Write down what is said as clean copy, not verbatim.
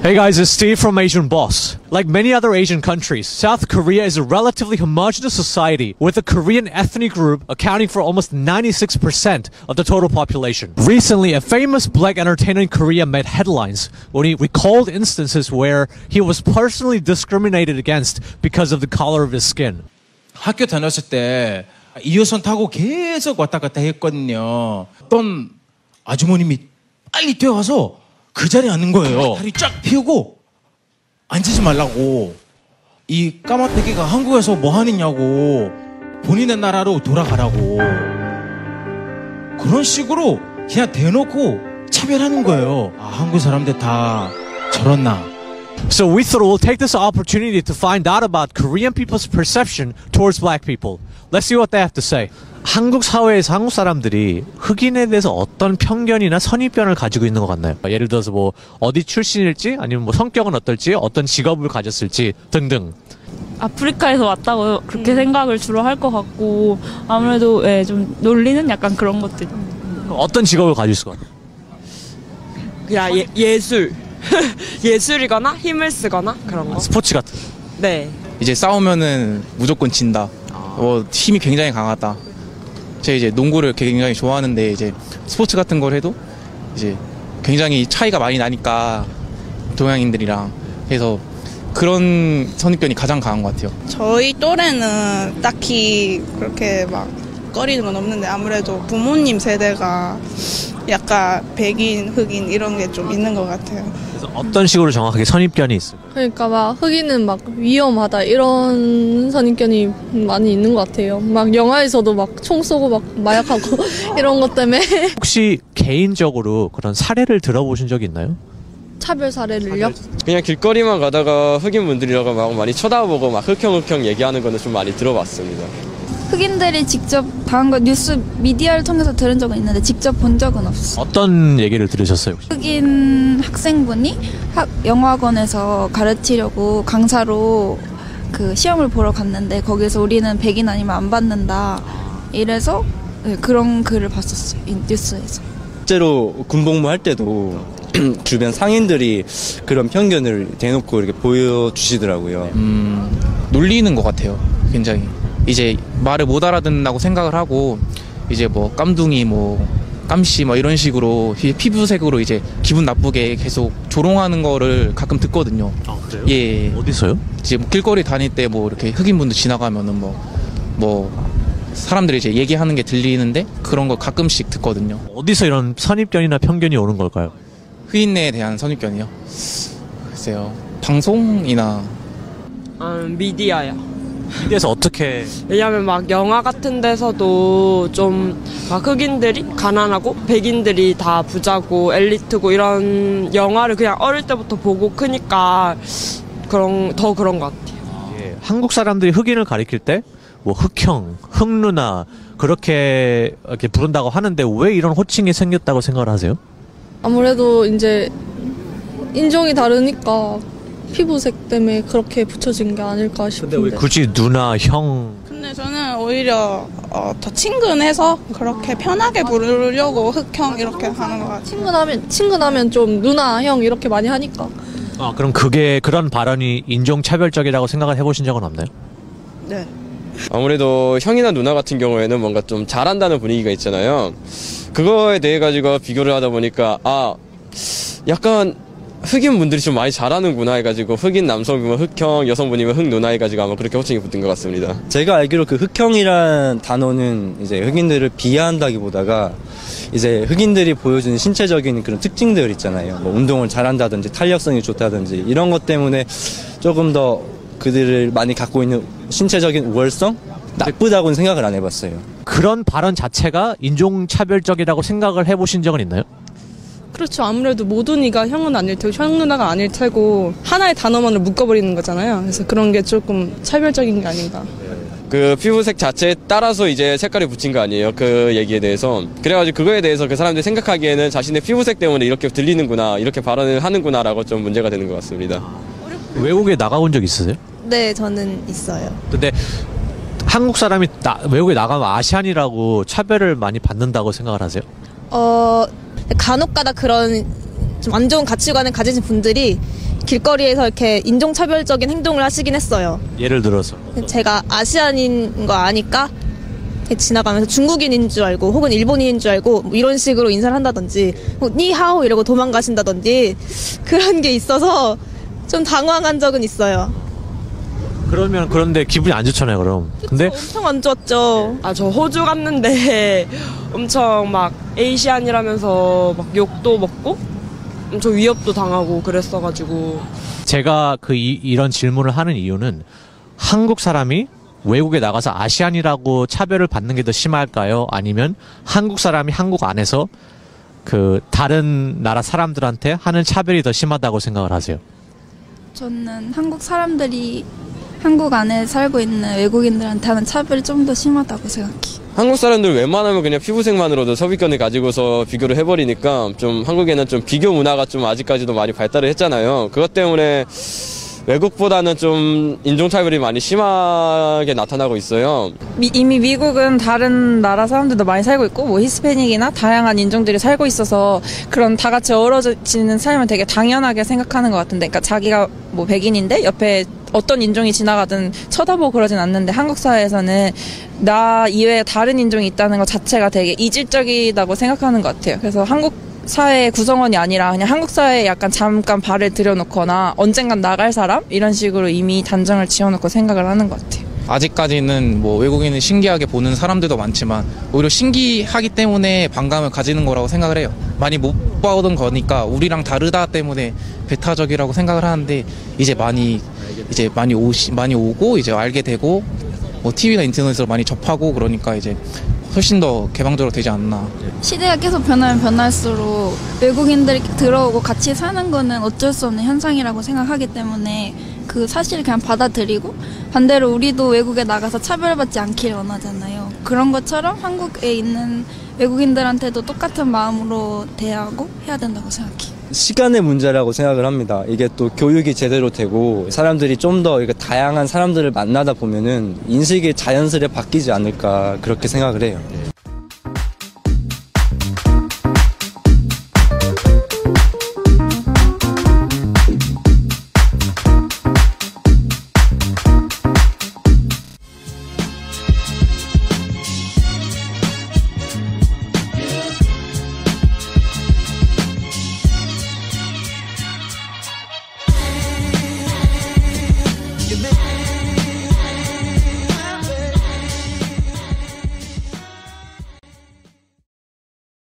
Hey guys, it's Steve from Asian Boss. Like many other Asian countries, South Korea is a relatively homogenous society with the Korean ethnic group accounting for almost 96% of the total population. Recently, a famous black entertainer in Korea made headlines when he recalled instances where he was personally discriminated against because of the color of his skin. 학교 다녔을 때 2호선 타고 계속 왔다 갔다 했거든요. 어떤 아주머님이 빨리 뛰어와서 그 자리에 앉는 거예요. 다리 쫙 펴고 앉지 말라고. 이 까마귀가 한국에서 뭐 하느냐고. 본인의 나라로 돌아가라고. 그런 식으로 그냥 대놓고 차별하는 거예요. 아, 한국 사람들 다 저렇나. So we thought we'll take this opportunity to find out about Korean people's perception towards black people. Let's see what they have to say. 한국 사회에서 한국 사람들이 흑인에 대해서 어떤 편견이나 선입견을 가지고 있는 것 같나요? 예를 들어서 뭐 어디 출신일지 아니면 뭐 성격은 어떨지 어떤 직업을 가졌을지 등등. 아프리카에서 왔다고 그렇게 생각을 주로 할 것 같고 아무래도 예, 좀 놀리는 약간 그런 것들. 어떤 직업을 가질 것 같아요? 그냥 예술 예술이거나 힘을 쓰거나 그런 거. 스포츠 같은. 네. 이제 싸우면은 무조건 진다. 힘이 굉장히 강하다. 제가 이제 농구를 굉장히 좋아하는데 이제 스포츠 같은 걸 해도 이제 굉장히 차이가 많이 나니까 동양인들이랑 해서 그런 선입견이 가장 강한 것 같아요. 저희 또래는 딱히 그렇게 막 꺼리는 건 없는데 아무래도 부모님 세대가 약간 백인, 흑인 이런 게 좀 있는 것 같아요. 그래서 어떤 식으로 정확하게 선입견이 있어요? 그러니까 막 흑인은 막 위험하다 이런 선입견이 많이 있는 것 같아요. 막 영화에서도 막 총 쏘고 막 마약하고 이런 것 때문에. 혹시 개인적으로 그런 사례를 들어보신 적이 있나요? 차별 사례를요? 그냥 길거리만 가다가 흑인분들이라고 막 많이 쳐다보고 막 흑형 얘기하는 거는 좀 많이 들어봤습니다. 흑인들이 직접 당한 거 뉴스 미디어를 통해서 들은 적은 있는데 직접 본 적은 없어요. 어떤 얘기를 들으셨어요? 혹시? 흑인 학생분이 영어학원에서 가르치려고 강사로 그 시험을 보러 갔는데 거기서 우리는 백인 아니면 안 받는다 이래서 그런 글을 봤었어요. 뉴스에서. 실제로 군복무 할 때도 주변 상인들이 그런 편견을 대놓고 이렇게 보여주시더라고요. 놀리는 것 같아요. 굉장히. 이제 말을 못 알아듣는다고 생각을 하고 이제 뭐 깜둥이 뭐 깜씨 뭐 이런 식으로 피부색으로 이제 기분 나쁘게 계속 조롱하는 거를 가끔 듣거든요. 아, 그래요? 예. 어디서요? 이제 뭐 길거리 다닐 때 뭐 이렇게 흑인분들 지나가면은 뭐 사람들이 이제 얘기하는 게 들리는데 그런 거 가끔씩 듣거든요. 어디서 이런 선입견이나 편견이 오는 걸까요? 흑인에 대한 선입견이요? 글쎄요. 방송이나 미디어요. 미디어에서 어떻게? 왜냐면 막 영화 같은 데서도 좀 막 흑인들이 가난하고 백인들이 다 부자고 엘리트고 이런 영화를 그냥 어릴 때부터 보고 크니까 더 그런 것 같아요. 예, 한국 사람들이 흑인을 가리킬 때 뭐 흑형, 흑누나 그렇게 이렇게 부른다고 하는데 왜 이런 호칭이 생겼다고 생각을 하세요? 아무래도 이제 인종이 다르니까 피부색 때문에 그렇게 붙여진 게 아닐까 싶은데. 근데 왜 굳이 누나, 형? 근데 저는 오히려 더 친근해서 그렇게 편하게 부르려고 흑형 이렇게 하는 것 같아요. 친근하면 좀 누나, 형 이렇게 많이 하니까. 아, 그럼 그런 발언이 인종차별적이라고 생각을 해보신 적은 없나요? 네. 아무래도 형이나 누나 같은 경우에는 뭔가 좀 잘한다는 분위기가 있잖아요. 그거에 대해 가지고 비교를 하다 보니까 약간 흑인 분들이 좀 많이 잘하는구나 해가지고 흑인 남성이면 흑형, 여성분이면 흑누나 해가지고 아마 그렇게 호칭이 붙은 것 같습니다. 제가 알기로 그 흑형이란 단어는 이제 흑인들을 비하한다기보다가 이제 흑인들이 보여주는 신체적인 그런 특징들 있잖아요. 뭐 운동을 잘한다든지 탄력성이 좋다든지 이런 것 때문에 조금 더 그들을 많이 갖고 있는 신체적인 우월성? 나쁘다고는 생각을 안 해봤어요. 그런 발언 자체가 인종차별적이라고 생각을 해보신 적은 있나요? 그렇죠. 아무래도 모든 이가 형은 아닐 테고 형 누나가 아닐 테고 하나의 단어만을 묶어버리는 거잖아요. 그래서 그런 게 조금 차별적인 게 아닌가. 그 피부색 자체에 따라서 이제 색깔이 붙인 거 아니에요? 그 얘기에 대해서. 그래가지고 그거에 대해서 그 사람들이 생각하기에는 자신의 피부색 때문에 이렇게 들리는구나, 이렇게 발언을 하는구나라고 좀 문제가 되는 것 같습니다. 외국에 나가본 적 있으세요? 네, 저는 있어요. 근데 한국 사람이 외국에 나가면 아시안이라고 차별을 많이 받는다고 생각을 하세요? 간혹가다 그런 좀 안 좋은 가치관을 가지신 분들이 길거리에서 이렇게 인종차별적인 행동을 하시긴 했어요. 예를 들어서 제가 아시안인 거 아니까 지나가면서 중국인인 줄 알고 혹은 일본인인 줄 알고 뭐 이런 식으로 인사를 한다든지 뭐 니하오 이러고 도망가신다든지 그런 게 있어서 좀 당황한 적은 있어요. 그러면 그런데 기분이 안 좋잖아요. 그럼 근데 엄청 안 좋았죠. 아, 저 호주 갔는데 엄청 막 에이시안이라면서 막 욕도 먹고 엄청 위협도 당하고 그랬어가지고. 제가 이런 질문을 하는 이유는 한국 사람이 외국에 나가서 아시안이라고 차별을 받는 게 더 심할까요? 아니면 한국 사람이 한국 안에서 그 다른 나라 사람들한테 하는 차별이 더 심하다고 생각을 하세요? 저는 한국 사람들이 한국 안에 살고 있는 외국인들한테 하는 차별이 좀 더 심하다고 생각해요. 한국 사람들 웬만하면 그냥 피부색만으로도 선입견을 가지고서 비교를 해버리니까 좀 한국에는 좀 비교 문화가 좀 아직까지도 많이 발달을 했잖아요. 그것 때문에 외국보다는 좀 인종차별이 많이 심하게 나타나고 있어요. 이미 미국은 다른 나라 사람들도 많이 살고 있고 뭐 히스패닉이나 다양한 인종들이 살고 있어서 그런 다 같이 어우러지는 삶을 되게 당연하게 생각하는 것 같은데, 그러니까 자기가 뭐 백인인데 옆에 어떤 인종이 지나가든 쳐다보고 그러진 않는데 한국 사회에서는 나 이외에 다른 인종이 있다는 것 자체가 되게 이질적이다고 생각하는 것 같아요. 그래서 한국 사회의 구성원이 아니라 그냥 한국 사회에 약간 잠깐 발을 들여놓거나 언젠간 나갈 사람? 이런 식으로 이미 단정을 지어놓고 생각을 하는 것 같아요. 아직까지는 뭐 외국인을 신기하게 보는 사람들도 많지만 오히려 신기하기 때문에 반감을 가지는 거라고 생각을 해요. 많이 못 봐오던 거니까 우리랑 다르다 때문에 배타적이라고 생각을 하는데 이제 많이 오고 이제 알게 되고 뭐 TV나 인터넷으로 많이 접하고 그러니까 이제 훨씬 더 개방적으로 되지 않나. 시대가 계속 변하면 변할수록 외국인들이 들어오고 같이 사는 거는 어쩔 수 없는 현상이라고 생각하기 때문에 그 사실을 그냥 받아들이고, 반대로 우리도 외국에 나가서 차별받지 않길 원하잖아요. 그런 것처럼 한국에 있는 외국인들한테도 똑같은 마음으로 대하고 해야 된다고 생각해요. 시간의 문제라고 생각을 합니다. 이게 또 교육이 제대로 되고 사람들이 좀 더 다양한 사람들을 만나다 보면은 인식이 자연스레 바뀌지 않을까 그렇게 생각을 해요.